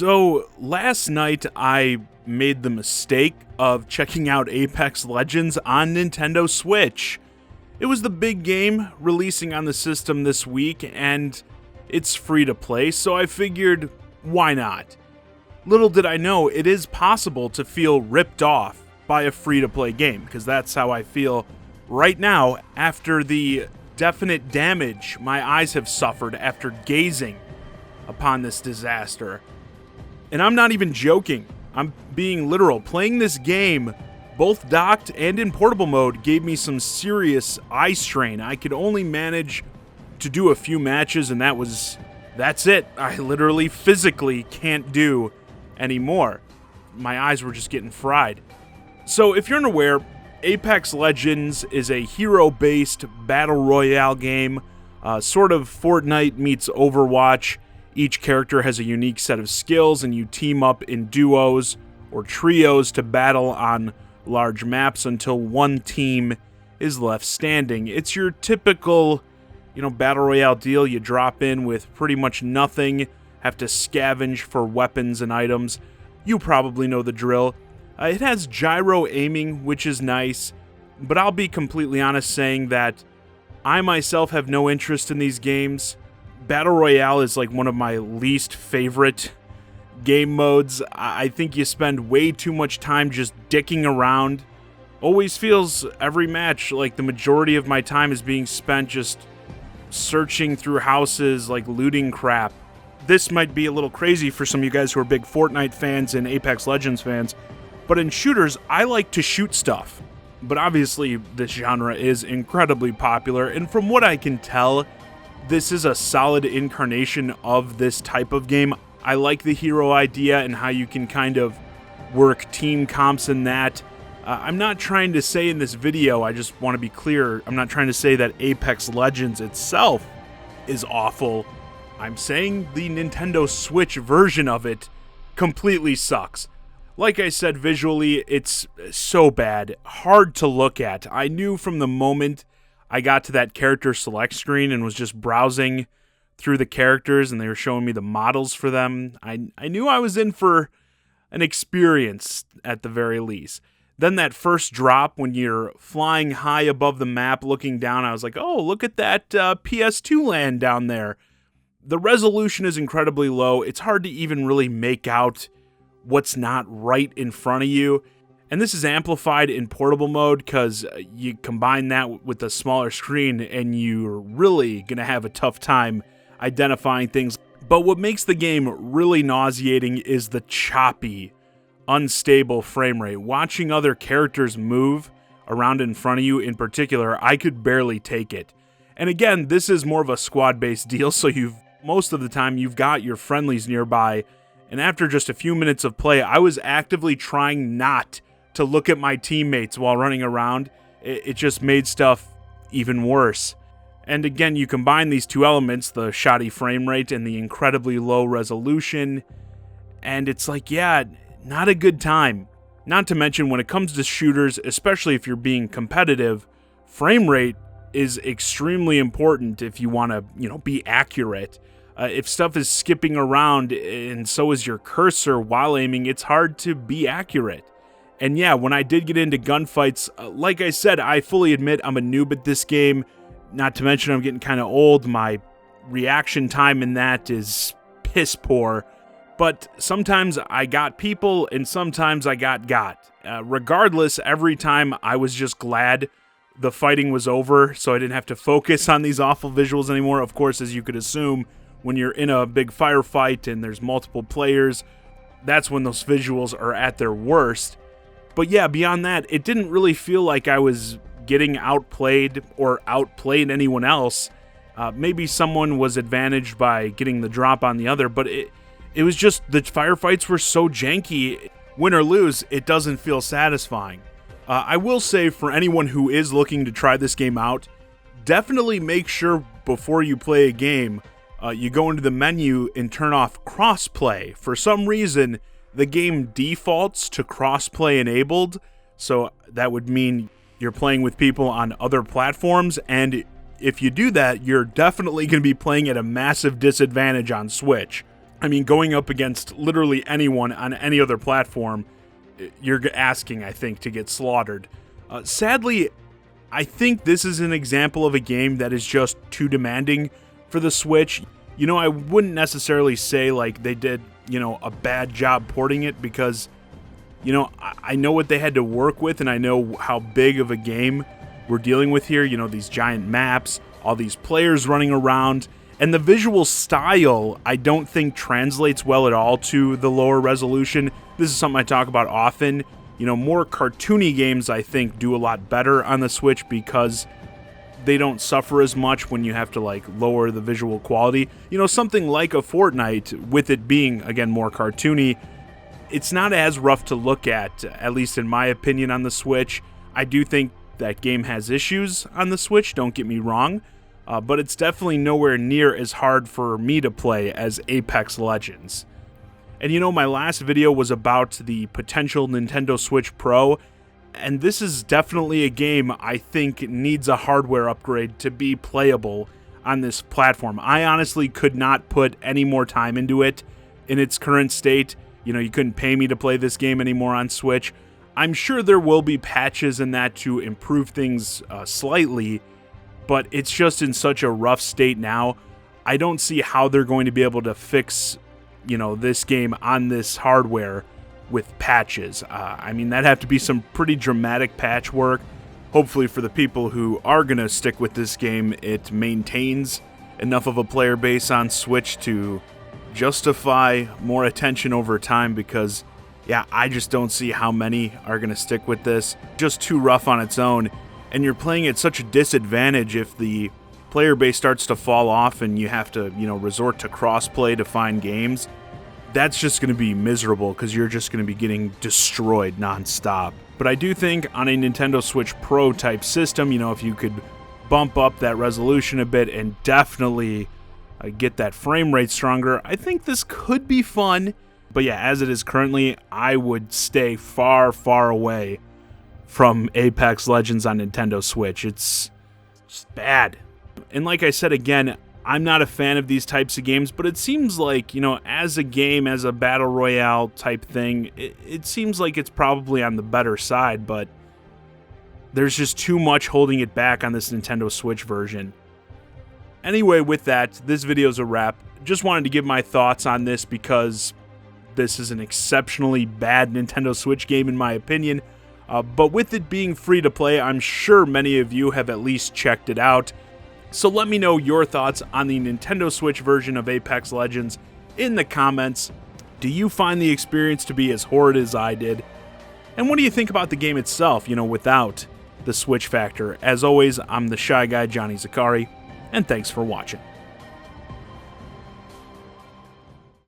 So last night I made the mistake of checking out Apex Legends on Nintendo Switch. It was the big game releasing on the system this week, and it's free to play, so I figured, why not? Little did I know, it is possible to feel ripped off by a free-to-play game, because that's how I feel right now after the definite damage my eyes have suffered after gazing upon this disaster. And I'm not even joking. I'm being literal. Playing this game, both docked and in portable mode, gave me some serious eye strain. I could only manage to do a few matches, and that's it. I literally physically can't do anymore. My eyes were just getting fried. So if you're unaware, Apex Legends is a hero-based Battle Royale game, sort of Fortnite meets Overwatch. Each character has a unique set of skills, and you team up in duos or trios to battle on large maps until one team is left standing. It's your typical, Battle Royale deal. You drop in with pretty much nothing, have to scavenge for weapons and items. You probably know the drill. It has gyro aiming, which is nice, but I'll be completely honest saying that I myself have no interest in these games. Battle Royale is like one of my least favorite game modes. I think you spend way too much time just dicking around. Always feels every match like the majority of my time is being spent just searching through houses, like looting crap. This might be a little crazy for some of you guys who are big Fortnite fans and Apex Legends fans, but in shooters, I like to shoot stuff. But obviously, this genre is incredibly popular, and from what I can tell, this is a solid incarnation of this type of game. I like the hero idea and how you can kind of work team comps in that. I'm not trying to say in this video, I just want to be clear, I'm not trying to say that Apex Legends itself is awful. I'm saying the Nintendo Switch version of it completely sucks. Like I said, visually, it's so bad, hard to look at. I knew from the moment I got to that character select screen and was just browsing through the characters and they were showing me the models for them, I knew I was in for an experience at the very least. Then that first drop when you're flying high above the map looking down, I was like, oh, look at that PS2 land down there. The resolution is incredibly low. It's hard to even really make out what's not right in front of you. And this is amplified in portable mode because you combine that with the smaller screen and you're really going to have a tough time identifying things. But what makes the game really nauseating is the choppy, unstable frame rate. Watching other characters move around in front of you in particular, I could barely take it. And again, this is more of a squad-based deal, so most of the time you've got your friendlies nearby. And after just a few minutes of play, I was actively trying not to look at my teammates while running around. It just made stuff even worse. And again, you combine these two elements, the shoddy frame rate and the incredibly low resolution, and it's like, yeah, not a good time. Not to mention, when it comes to shooters, especially if you're being competitive, frame rate is extremely important if you want to, be accurate. If stuff is skipping around and so is your cursor while aiming, it's hard to be accurate. And yeah, when I did get into gunfights, like I said, I fully admit I'm a noob at this game. Not to mention I'm getting kind of old. My reaction time in that is piss poor. But sometimes I got people and sometimes I got. Regardless, every time I was just glad the fighting was over so I didn't have to focus on these awful visuals anymore. Of course, as you could assume, when you're in a big firefight and there's multiple players, that's when those visuals are at their worst. But yeah, beyond that, it didn't really feel like I was getting outplayed or outplayed anyone else. Maybe someone was advantaged by getting the drop on the other, but it was just the firefights were so janky. Win or lose, it doesn't feel satisfying. I will say, for anyone who is looking to try this game out, definitely make sure before you play a game, you go into the menu and turn off crossplay. For some reason, the game defaults to crossplay enabled, so that would mean you're playing with people on other platforms, and if you do that, you're definitely going to be playing at a massive disadvantage on Switch. I mean, going up against literally anyone on any other platform, you're asking, I think, to get slaughtered. Sadly, I think this is an example of a game that is just too demanding for the Switch. You know, I wouldn't necessarily say like they did, a bad job porting it, because, I know what they had to work with, and I know how big of a game we're dealing with here. These giant maps, all these players running around, and the visual style I don't think translates well at all to the lower resolution. This is something I talk about often. More cartoony games I think do a lot better on the Switch because they don't suffer as much when you have to like lower the visual quality. Something like a Fortnite, with it being, again, more cartoony, it's not as rough to look at least in my opinion, on the Switch. I do think that game has issues on the Switch, don't get me wrong, but it's definitely nowhere near as hard for me to play as Apex Legends. And my last video was about the potential Nintendo Switch Pro, and this is definitely a game I think needs a hardware upgrade to be playable on this platform. I honestly could not put any more time into it in its current state. You couldn't pay me to play this game anymore on Switch. I'm sure there will be patches in that to improve things slightly, but it's just in such a rough state now. I don't see how they're going to be able to fix, this game on this hardware with patches. I mean, that'd have to be some pretty dramatic patchwork. Hopefully for the people who are going to stick with this game, it maintains enough of a player base on Switch to justify more attention over time, because, yeah, I just don't see how many are going to stick with this. Just too rough on its own, and you're playing at such a disadvantage if the player base starts to fall off and you have to, resort to crossplay to find games. That's just going to be miserable, because you're just going to be getting destroyed nonstop. But I do think on a Nintendo Switch Pro type system, if you could bump up that resolution a bit and definitely get that frame rate stronger, I think this could be fun. But yeah, as it is currently, I would stay far, far away from Apex Legends on Nintendo Switch. It's just bad. And like I said, again, I'm not a fan of these types of games, but it seems like, as a game, as a Battle Royale type thing, it seems like it's probably on the better side, but there's just too much holding it back on this Nintendo Switch version. Anyway, with that, this video's a wrap. Just wanted to give my thoughts on this because this is an exceptionally bad Nintendo Switch game in my opinion, but with it being free to play, I'm sure many of you have at least checked it out. So let me know your thoughts on the Nintendo Switch version of Apex Legends in the comments. Do you find the experience to be as horrid as I did? And what do you think about the game itself, without the Switch factor? As always, I'm the Shy Guy, Johnny Zakari, and thanks for watching.